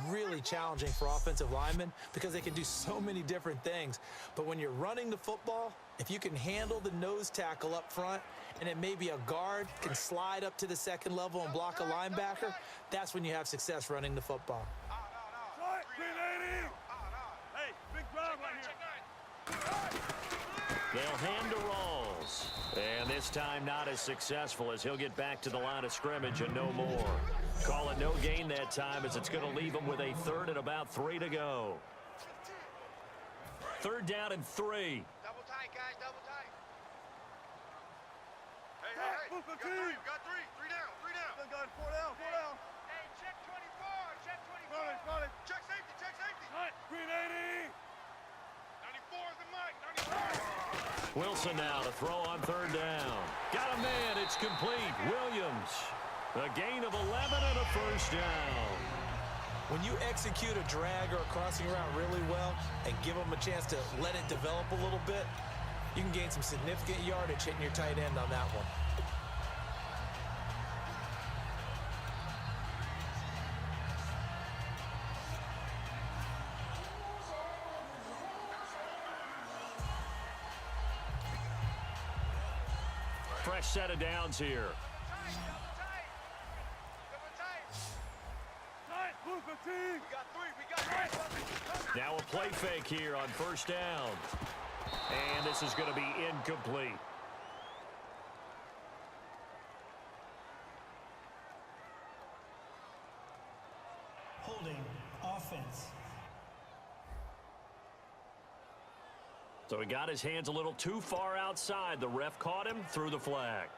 Really challenging for offensive linemen because they can do so many different things. But when you're running the football, if you can handle the nose tackle up front and then maybe a guard can slide up to the second level and block a linebacker, that's when you have success running the football. Hey, big drive right here. They'll hand to Rawls. And this time not as successful as he'll get back to the line of scrimmage and no more. Call it no gain that time as it's going to leave him with a third and about 3 to go. Third down and 3. Double tight, guys, double tight. Hey. Got three. Three down. Four down. Hey, check 24. Got it. Check safety. All right, green 80. 94 is the mic. 94. Wilson now to throw on third down. Got a man. It's complete. Williams. A gain of 11 and a first down. When you execute a drag or a crossing route really well and give them a chance to let it develop a little bit, you can gain some significant yardage hitting your tight end on that one. Fresh set of downs here. We got three. Now a play fake here on first down. And this is going to be incomplete. Holding offense. So he got his hands a little too far outside. The ref caught him, threw the flag.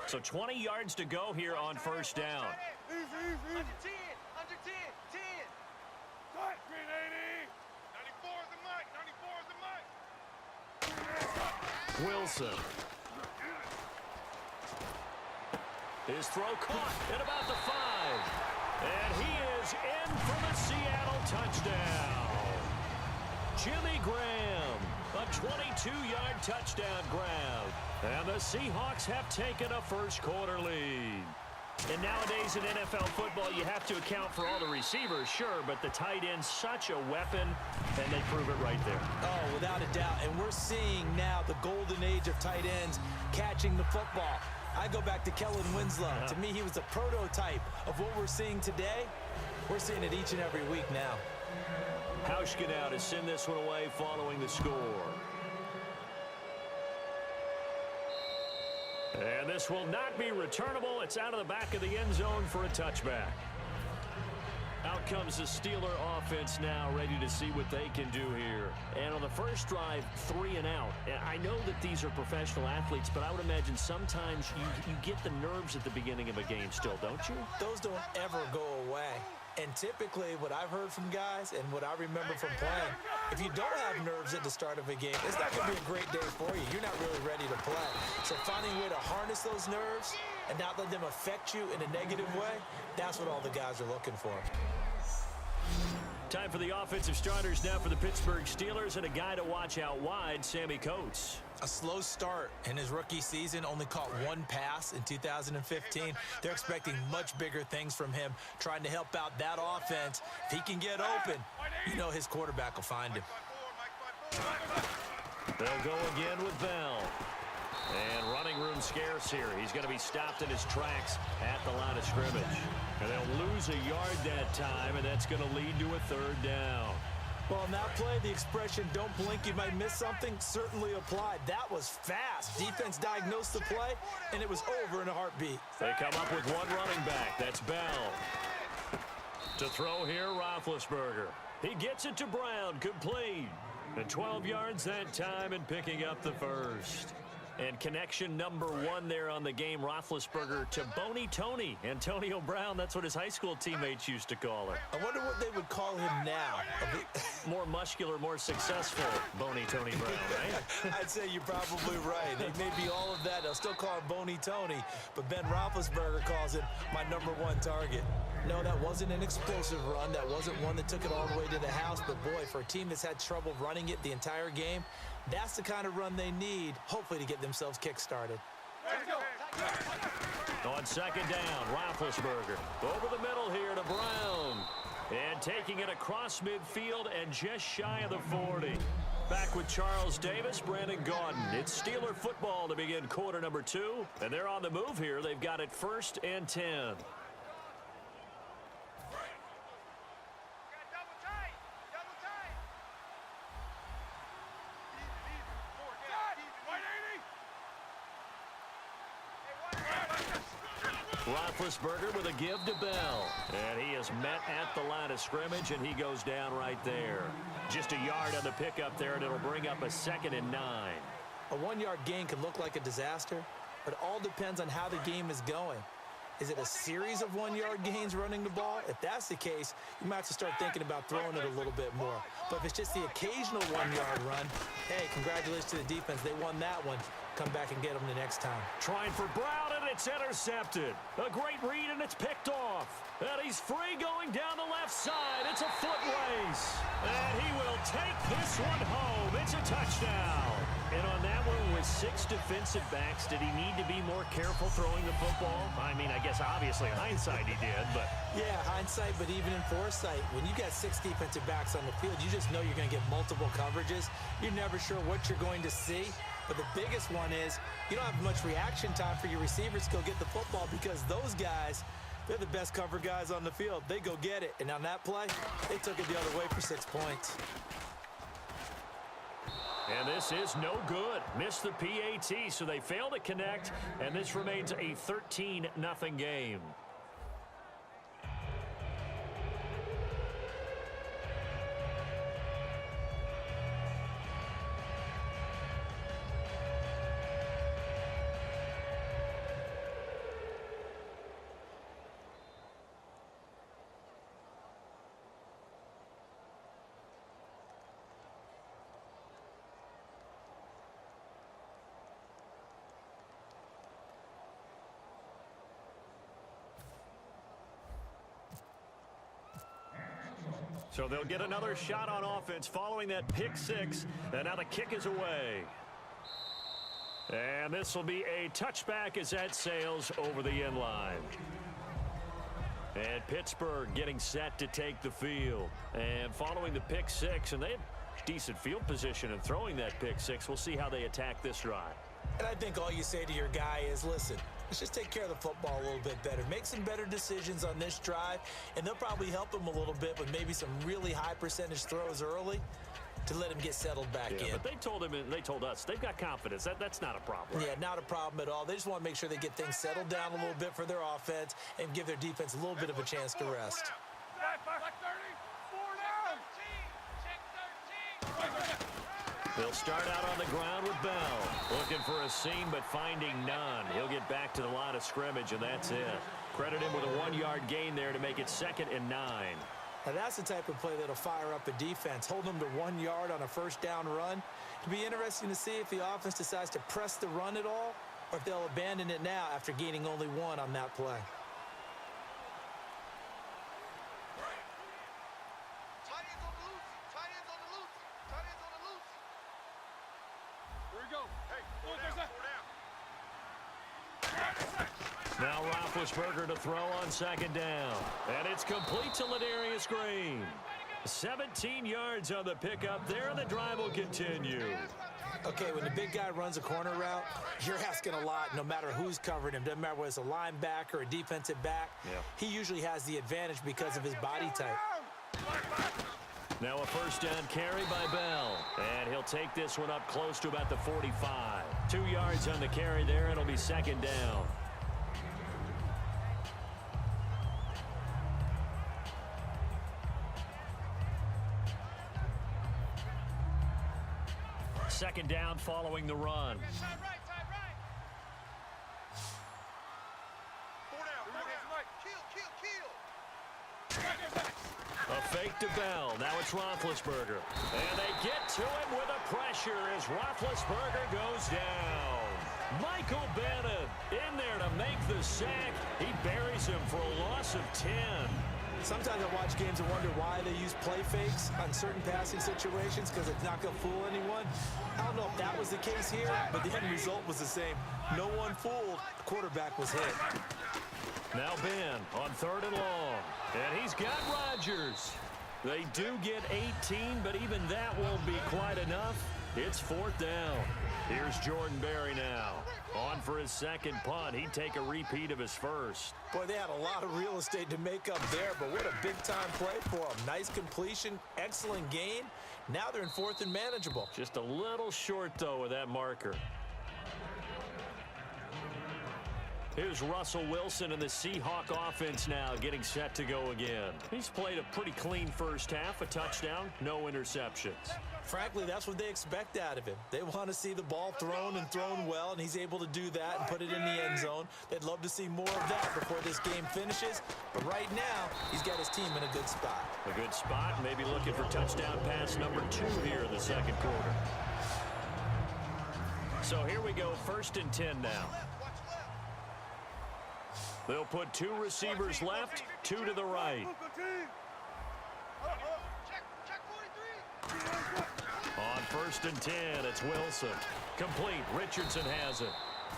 So 20 yards to go here on first down. Easy. Under 10. 10. Tight, green 80. 94 is the mic. Wilson. His throw caught at about the 5. And he is in for the Seattle touchdown. Jimmy Graham, a 22-yard touchdown grab. And the Seahawks have taken a first-quarter lead. And nowadays in NFL football, you have to account for all the receivers, sure, but the tight end's such a weapon, and they prove it right there. Oh, without a doubt. And we're seeing now the golden age of tight ends catching the football. I go back to Kellen Winslow. To me, he was a prototype of what we're seeing today. We're seeing it each and every week now. Hauschka now to send this one away following the score. And this will not be returnable. It's out of the back of the end zone for a touchback. Out comes the Steeler offense now, ready to see what they can do here. And on the first drive, 3 and out. And I know that these are professional athletes, but I would imagine sometimes you get the nerves at the beginning of a game still, don't you? Those don't ever go away. And typically, what I've heard from guys and what I remember from playing, if you don't have nerves at the start of a game, it's not going to be a great day for you. You're not really ready to play. So finding a way to harness those nerves and not let them affect you in a negative way, that's what all the guys are looking for. Time for the offensive starters now for the Pittsburgh Steelers, and a guy to watch out wide, Sammy Coates. A slow start in his rookie season, only caught 1 pass in 2015. They're expecting much bigger things from him, trying to help out that offense. If he can get open, you know his quarterback will find him. They'll go again with Bell. And running room scarce here. He's going to be stopped in his tracks at the line of scrimmage. And they'll lose a yard that time, and that's going to lead to a third down. Well, on that play, the expression, don't blink, you might miss something, certainly applied. That was fast. Defense diagnosed the play, and it was over in a heartbeat. They come up with one running back. That's Bell. To throw here, Roethlisberger. He gets it to Brown, complete. And 12 yards that time and picking up the first. And connection number 1 there on the game, Roethlisberger to Boney Tony. Antonio Brown, that's what his high school teammates used to call her. I wonder what they would call him now. More muscular, more successful Boney Tony Brown, right? I'd say you're probably right. They may be all of that. They'll still call him Boney Tony, but Ben Roethlisberger calls him my #1 target. No, that wasn't an explosive run. That wasn't one that took it all the way to the house. But, boy, for a team that's had trouble running it the entire game, that's the kind of run they need, hopefully, to get themselves kick-started. On second down, Roethlisberger over the middle here to Brown. And taking it across midfield and just shy of the 40. Back with Charles Davis, Brandon Gaudin. It's Steeler football to begin quarter number 2. And they're on the move here. They've got it 1st and 10. Roethlisberger with a give to Bell. And he is met at the line of scrimmage, and he goes down right there. Just a yard on the pickup there, and it'll bring up a 2nd and 9. A 1-yard gain can look like a disaster, but it all depends on how the game is going. Is it a series of 1-yard gains running the ball? If that's the case, you might have to start thinking about throwing it a little bit more. But if it's just the occasional 1-yard run, hey, congratulations to the defense. They won that one. Come back and get them the next time. Trying for Brown, and it's intercepted. A great read, and it's picked off. And he's free going down the left side. It's a foot race. And he will take this one home. It's a touchdown. And on that one, with 6 defensive backs, did he need to be more careful throwing the football? I mean, I guess obviously in hindsight he did, but... Yeah, hindsight, but even in foresight, when you got 6 defensive backs on the field, you just know you're going to get multiple coverages. You're never sure what you're going to see. But the biggest one is you don't have much reaction time for your receivers to go get the football because those guys, they're the best cover guys on the field. They go get it. And on that play, they took it the other way for 6 points. And this is no good. Missed the PAT, so they fail to connect, and this remains a 13-0 game. So they'll get another shot on offense following that pick 6. And now the kick is away. And this will be a touchback as that sails over the end line. And Pittsburgh getting set to take the field. And following the pick 6, and they have decent field position in throwing that pick 6. We'll see how they attack this drive. And I think all you say to your guy is, listen, let's just take care of the football a little bit better. Make some better decisions on this drive, and they'll probably help him a little bit with maybe some really high percentage throws early to let him get settled back in. But they told him, and they told us, they've got confidence. That's not a problem. Yeah, not a problem at all. They just want to make sure they get things settled down a little bit for their offense and give their defense a little bit of a chance to rest. They'll start out on the ground with Bell. Looking for a seam, but finding none. He'll get back to the line of scrimmage, and that's it. Credit him with a 1-yard gain there to make it 2nd and 9. Now, that's the type of play that'll fire up a defense. Hold them to 1 yard on a first down run. It'll be interesting to see if the offense decides to press the run at all or if they'll abandon it now after gaining only 1 on that play. Now Roethlisberger to throw on 2nd down. And it's complete to Ladarius Green. 17 yards on the pickup there, and the drive will continue. Okay, when the big guy runs a corner route, you're asking a lot no matter who's covering him. Doesn't matter whether it's a linebacker or a defensive back. Yeah. He usually has the advantage because of his body type. Now a first down carry by Bell. And he'll take this one up close to about the 45. 2 yards on the carry there, and it'll be 2nd down. Second down following the run. fake to Bell. Now it's Roethlisberger. And they get to him with a pressure as Roethlisberger goes down. Michael Bennett in there to make the sack. He buries him for a loss of 10. Sometimes I watch games and wonder why they use play fakes on certain passing situations because it's not going to fool anyone. I don't know if that was the case here, but the end result was the same. No one fooled. The quarterback was hit. Now Ben on 3rd and long. And he's got Rodgers. They do get 18, but even that won't be quite enough. It's 4th down. Here's Jordan Berry now. On for his second punt. He'd take a repeat of his first. Boy, they had a lot of real estate to make up there, but what a big-time play for them. Nice completion, excellent gain. Now they're in 4th and manageable. Just a little short, though, with that marker. Here's Russell Wilson in the Seahawk offense now getting set to go again. He's played a pretty clean first half, a touchdown, no interceptions. Frankly, that's what they expect out of him. They want to see the ball thrown and thrown well, and he's able to do that and put it in the end zone. They'd love to see more of that before this game finishes. But right now, he's got his team in a good spot. A good spot, maybe looking for touchdown pass number 2 here in the second quarter. So here we go, 1st and 10 now. They'll put 2 receivers left, 2 to the right. On 1st and 10, it's Wilson. Complete. Richardson has it.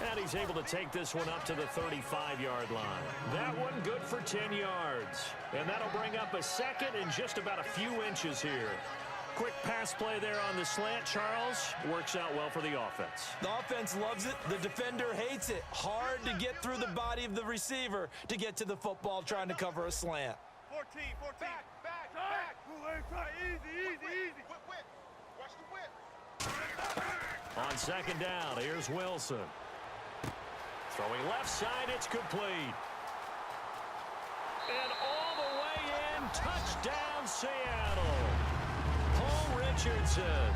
And he's able to take this one up to the 35-yard line. That one good for 10 yards. And that'll bring up a second and just about a few inches here. Quick pass play there on the slant, Charles. Works out well for the offense. The offense loves it. The defender hates it. Hard to get through the body of the receiver to get to the football trying to cover a slant. 14. Back. Easy. Whip. Watch the whip. On 2nd down, here's Wilson. Throwing left side, it's complete. And all the way in, touchdown Seattle. Richardson